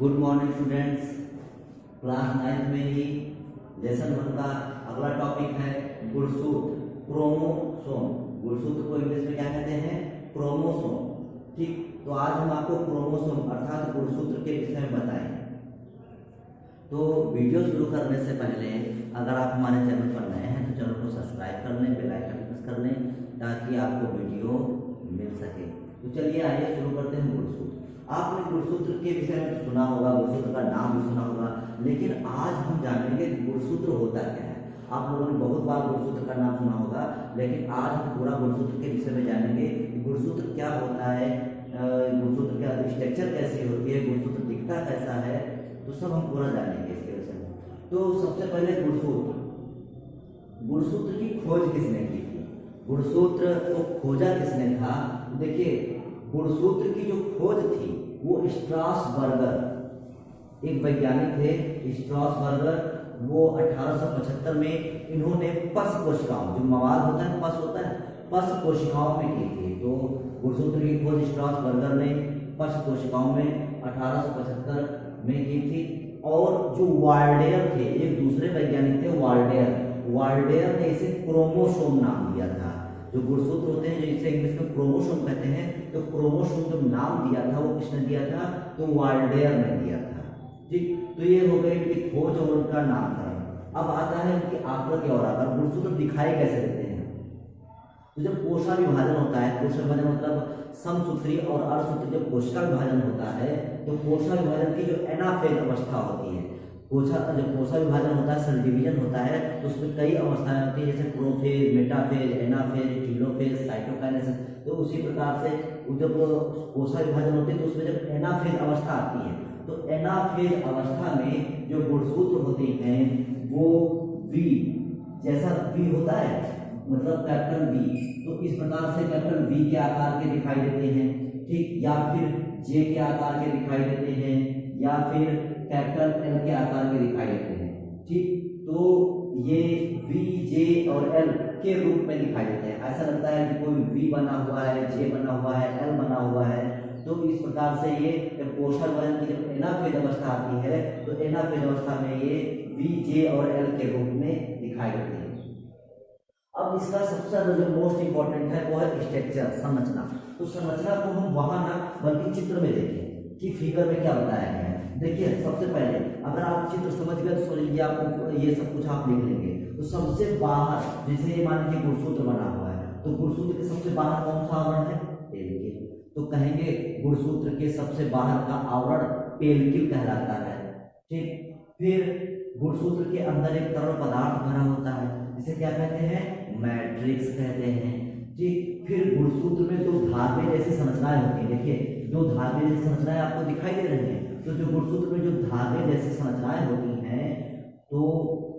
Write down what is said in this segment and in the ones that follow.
Good morning students. Class 9 में ही lesson 1 का अगला टॉपिक है गुणसूत्र, क्रोमोसोम। गुणसूत्र को इंग्लिश में क्या कहते हैं? क्रोमोसोम। ठीक, तो आज हम आपको क्रोमोसोम अर्थात गुणसूत्र के विषय में बताएंगे। तो वीडियो शुरू करने से पहले अगर आप हमारे चैनल पर नए हैं तो चैनल को सब्सक्राइब कर लें, बेल आइकन प्रेस कर लें ताकि आपको वीडियो मिल सके। तो चलिए आइए शुरू करते हैं गुणसूत्र। आपने गुणसूत्र के विषय में सुना होगा, गुणसूत्र का नाम भी सुना होगा, लेकिन आज हम जानेंगे गुणसूत्र होता क्या है। आप लोगों ने बहुत बार गुणसूत्र का नाम सुना होगा, लेकिन आज हम पूरा गुणसूत्र के विषय में जानेंगे कि गुणसूत्र क्या होता है, गुणसूत्र का स्ट्रक्चर कैसी होती है, गुणसूत्र दिखता कैसा है, तो सब हम पूरा जानेंगे इसके विषय में। तो सबसे पहले गुणसूत्र की खोज किसने की थी? गुणसूत्र को खोजा किसने था? देखिए, गुणसूत्र की जो खोज थी वो स्ट्रासबर्गर एक वैज्ञानिक थे, स्ट्रासबर्गर। वो 1875 में इन्होंने पस कोशिकाओं, जो मवाद होता है पस होता है, पस कोशिकाओं में की थी। तो गुणसूत्र की खोज स्ट्रासबर्गर ने पस कोशिकाओं में 1875 में की थी। और जो वाल्डेयर थे, एक दूसरे वैज्ञानिक थे वाल्डेयर ने इसे क्रोमोसोम नाम दिया था। जो गुणसूत्र होते हैं जिसे इंग्लिश में क्रोमोसोम कहते हैं, तो क्रोमोसोम जो नाम दिया था वो किसने दिया था? तो वाल्डेयर ने दिया था। ठीक, तो ये हो गई उनकी खोज और उनका नामकरण। अब आता है उनकी आकृति और आकार। गुणसूत्र दिखाई कैसे देते हैं? तो जब कोशा विभाजन होता है, कोशा विभाजन मतलब समसूत्री और अर्धसूत्री, जब कोशिका विभाजन होता है तो कोशा विभाजन की जो एनाफेज अवस्था होती है, जब कोशा विभाजन होता है, सेल डिवीजन होता है, तो उसमें कई अवस्थाएं होती हैं, जैसे prophase, metaphase, anaphase, telophase, cytokinesis. तो उसी प्रकार से जब कोशा विभाजन होती है तो उसमें जब एनाफेज अवस्था आती है, तो एनाफेज अवस्था में जो गुणसूत्र होते हैं वो वी जैसा वी होता है, मतलब कैपिटल वी, तो इस प्रकार से कैपिटल वी के आकार के दिखाई देते हैं। ठीक, या फिर जे के आकार के दिखाई देते हैं, या फिर कैपिटल एल के आकार के दिखाई देते हैं। ठीक, तो ये वी, जे और एल के रूप में दिखाई देते हैं। ऐसा लगता है कि कोई वी बना हुआ है, जे बना हुआ है, एल बना हुआ है। तो इस प्रकार से ये कोशा विभाजन की जब एनाफेज अवस्था आती है तो एनाफेज अवस्था में ये वी, जे और एल के रूप में दिखाई देते हैं। अब इसका सबसे ज्यादा जो मोस्ट इंपॉर्टेंट है वो है स्ट्रक्चर, संरचना। तो संरचना को हम वहां ना बल्कि चित्र में देखें कि फिगर में क्या बताया गया है। देखिए, सबसे पहले अगर आप चित्र समझ गए तो समझिए आपको ये सब कुछ आप लिख लेंगे। तो सबसे बाहर, जैसे ये मान लीजिए गुणसूत्र बना हुआ है, तो गुणसूत्र के सबसे बाहर कौन सा आवरण है? पेलकिल। तो कहेंगे गुणसूत्र के सबसे बाहर का आवरण पेलकिल कहलाता है। ठीक, फिर गुणसूत्र के अंदर एक तरल पदार्थ भरा होता है, जिसे क्या कहते हैं? मैट्रिक्स कहते हैं। ठीक, फिर गुणसूत्र में दो धागे जैसी संरचनाएं होती है। देखिए, दो धागे जैसी संरचनाएं आपको दिखाई दे रही हैं। तो जो गुणसूत्र में जो धागे जैसी संरचनाएं होती हैं, तो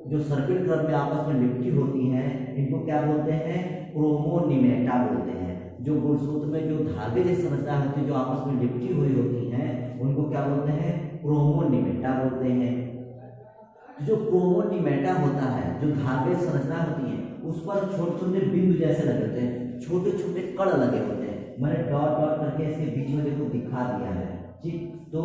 जो सर्किल क्रम में आपस में लिपटी होती हैं, इनको क्या बोलते हैं? क्रोमोनिमेटा बोलते हैं। जो गुणसूत्र में जो धागे जैसी संरचनाएं होती है, जो आपस में लिपटी हुई होती हैं, उनको क्या बोलते हैं? क्रोमोनिमेटा बोलते हैं। जो क्रोमोनिमेटा होता है, जो धागे संरचना होती है, उस पर छोटे छोटे बिंदु जैसे लगे होते हैं, छोटे छोटे कण लगे होते हैं। मैंने डॉट डॉट करके इसके बीच में देखो दिखा दिया है। ठीक, तो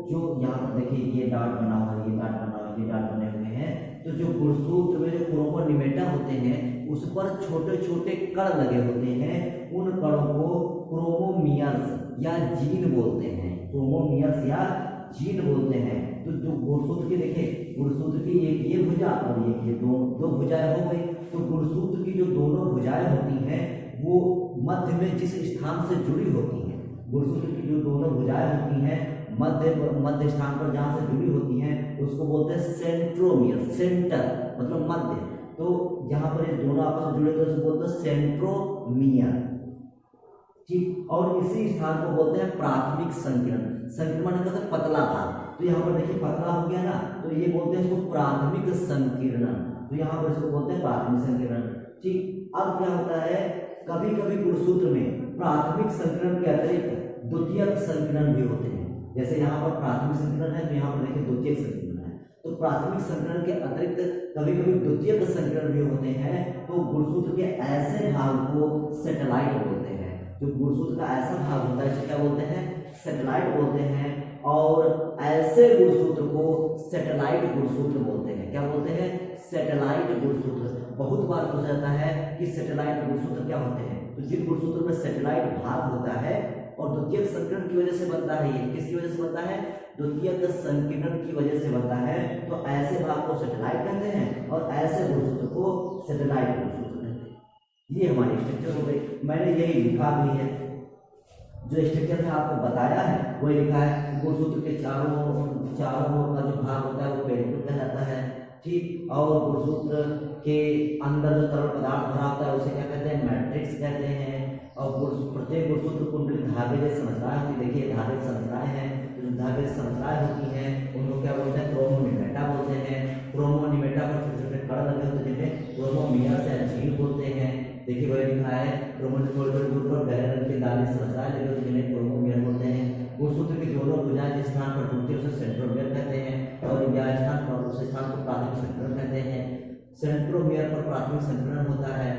जो यहाँ पर देखिए ये डॉट बना हुआ है, ये डॉट बना हुआ है, ये डॉट बने हुए हैं। तो जो गुणसूत्र में जो क्रोमोनिमेटा होते हैं उस पर छोटे छोटे कण लगे होते हैं, उन कणों को क्रोमोमियर्स या जीन बोलते हैं। क्रोमोमियर्स या जीन बोलते हैं। तो जो गुणसूत्र की देखिए, गुणसूत्र की एक ये भुजा और एक ये दो भुजाएं हो गई। तो गुणसूत्र की जो दोनों भुजाएं होती हैं वो मध्य में जिस स्थान से जुड़ी होती हैं, गुणसूत्र की जो दोनों भुजाएं होती हैं मध्य स्थान पर जहां से जुड़ी होती हैं उसको बोलते हैं सेंट्रोमियर। सेंटर मतलब मध्य। तो जहां पर ये दोनों आपस में जुड़े तो उसको बोलते हैं सेंट्रोमियर। ठीक, और इसी स्थान को बोलते हैं प्राथमिक संकीर्ण। संकीर्ण का मतलब पतला भाग। तो यहाँ पर देखिए पतला हो गया ना, तो ये बोलते हैं इसको प्राथमिक संकीर्ण। तो यहाँ पर इसको बोलते हैं प्राथमिक संकीर्ण। ठीक, अब क्या होता है, कभी कभी गुणसूत्र में प्राथमिक संकीर्ण के अतिरिक्त द्वितीयक संकीर्ण भी होते हैं। जैसे यहाँ पर प्राथमिक संकीर्ण है, तो यहाँ पर देखिए द्वितीयक संकीर्ण है। तो प्राथमिक संकीर्ण के अतिरिक्त कभी कभी द्वितीयक संकीर्ण भी होते हैं। तो गुणसूत्र के ऐसे भाग को सैटेलाइट बोलते हैं। जो गुणसूत्र का ऐसा भाग होता है इसे क्या बोलते हैं? सैटेलाइट बोलते हैं। और ऐसे गुणसूत्र को सैटेलाइट गुणसूत्र बोलते हैं। क्या बोलते हैं? सैटेलाइट गुणसूत्र। बहुत बार पूछा जाता है कि सैटेलाइट गुणसूत्र क्या होते हैं। तो जिन गुणसूत्रों में सैटेलाइट भाग होता है और द्वितीयक संकीर्ण की वजह से बनता है, ये किसकी वजह से बनता है? द्वितीयक संकीर्ण की वजह से बनता है। तो ऐसे भाग को सैटेलाइट कहते हैं और ऐसे गुणसूत्र को सैटेलाइट गुणसूत्र कहते हैं। ये हमारी स्ट्रक्चर हो गई। मैंने यही लिखा भी है, जो स्ट्रक्चर में आपको बताया है वही लिखा है। गुणसूत्र के चारों ओर का जो भाग होता है वो पेरिटल कहलाता है, ठीक। और गुणसूत्र के अंदर जो तरल पदार्थ भरा होता है उसे क्या कहते हैं? मैट्रिक्स कहते हैं। और प्रत्येक गुणसूत्र कुंडली धागे जैसी संरचनाएं होती है। देखिए धागे संरचनाएं हैं, जो धागे संरचनाएं होती हैं उनको क्या बोलते हैं? क्रोमोनिमेटा बोलते हैं। क्रोमोनिमेटा पर छोटे छोटे कण लगे होते हैं जिन्हें क्रोमोमियर्स या झील बोलते हैं। देखिए वही लिखा है, क्रोमोसोम थोड़े थोड़े दूर पर गहरे रंग के दाने संरचनाएं लगे होते हैं जिन्हें क्रोमोमियर बोलते हैं। गुणसूत्र की दोनों भुजाएं जिस स्थान पर जुड़ती है उसे सेंट्रोमियर कहते हैं और यह स्थान पर उस स्थान को प्राथमिक संकीर्ण कहते हैं। सेंट्रोमियर पर प्राथमिक संकीर्ण होता है।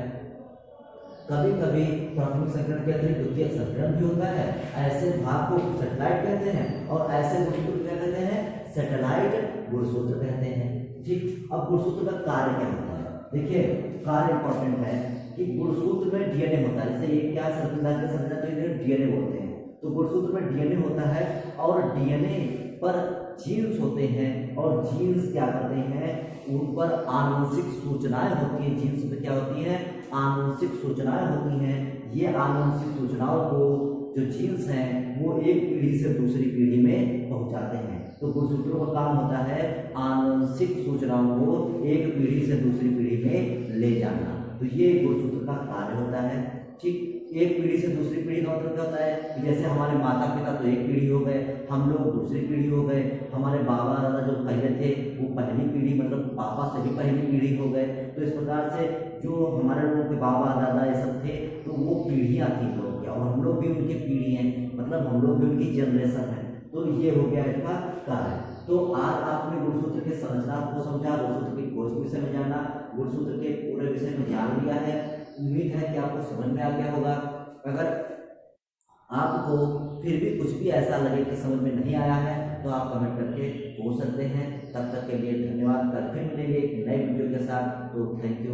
कभी कभी प्राथमिक संकीर्ण के अतिरिक्त द्वितीयक संकीर्ण भी होता है। ऐसे भाग को सैटेलाइट कहते हैं और ऐसे गुणसूत्र क्या कहते हैं? सैटेलाइट गुणसूत्र कहते हैं, ठीक। अब गुणसूत्र का कार्य क्या होता है? देखिए कार्य इंपॉर्टेंट है कि गुणसूत्र में डीएनए होता है। जैसे ये क्या संरचना तो इन्हें डीएनए बोलते हैं। तो गुणसूत्र में डीएनए होता है और डीएनए पर जीन्स होते हैं और जीन्स क्या करते हैं? उन पर आनुवंशिक सूचनाएं होती हैं। जीन्स में क्या होती है? आनुवंशिक सूचनाएं होती हैं। ये आनुवंशिक सूचनाओं को जो जीन्स हैं वो एक पीढ़ी से दूसरी पीढ़ी में पहुंचाते हैं। तो गुणसूत्रों का काम होता है आनुवंशिक सूचनाओं को एक पीढ़ी से दूसरी पीढ़ी में ले जाना। तो ये गुणसूत्र का कार्य होता है, ठीक। एक पीढ़ी से दूसरी पीढ़ी का मतलब क्या होता है कि जैसे हमारे माता पिता तो एक पीढ़ी हो गए, हम लोग दूसरी पीढ़ी हो गए, हमारे बाबा दादा जो पहले थे वो पहली पीढ़ी, मतलब पापा से भी पहली पीढ़ी हो गए। तो इस प्रकार से जो हमारे लोगों के बाबा दादा ये सब थे तो वो पीढ़ियाँ थी लोग क्या, और हम लोग भी उनकी पीढ़ी हैं, मतलब हम लोग भी उनकी जनरेशन है। तो ये हो गया इसका कार्य। तो आज आपने गुणसूत्र के संरचना को समझा, गुणसूत्र की खोज के विषय में जाना, गुणसूत्र के पूरे विषय में जान लिया है। उम्मीद है कि आपको समझ में आ गया होगा। अगर आपको फिर भी कुछ भी ऐसा लगे कि समझ में नहीं आया है तो आप कमेंट करके पूछ सकते हैं। तब तक के लिए धन्यवाद। कल फिर मिलेंगे एक नए वीडियो के साथ। तो थैंक यू।